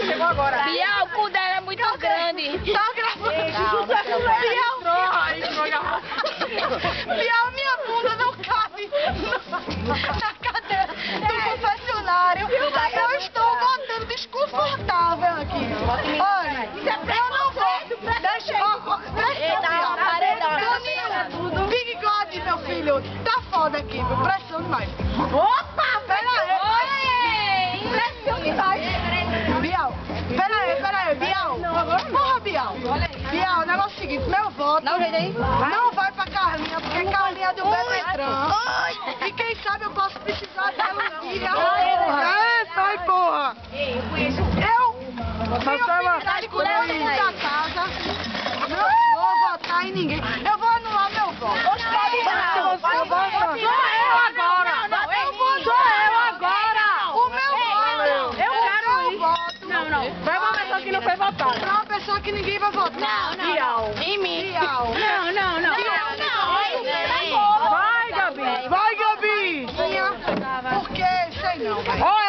Chegou agora. Bial, o cu dela é muito grande. Tá gravando. Bial, minha bunda não cabe na cadeira do confessionário. Eu estou botando desconfortável aqui. Olha, eu não vou. Deixa eu. Big God, meu filho. Tá foda aqui, viu? Pressão demais. Opa! Pera aí. Pressão demais. Bial, pera aí, Bial. Porra, Bial. Bial, o negócio é o seguinte, meu voto não vai pra Carlinha, porque Carlinha é do Betretran. E quem sabe eu posso precisar dela um dia. Sai, porra. Eu fidelidade com Deus da casa. Não vou votar em ninguém. Eu vou anular meu voto. Eu vou agora. O meu voto. Eu quero voto. Não. Vai uma pessoa que não foi votada. Pra uma pessoa que ninguém vai votar. Bial. Em mim. Bial. Não. Vai, Gabi. Por que? Sei não, velho.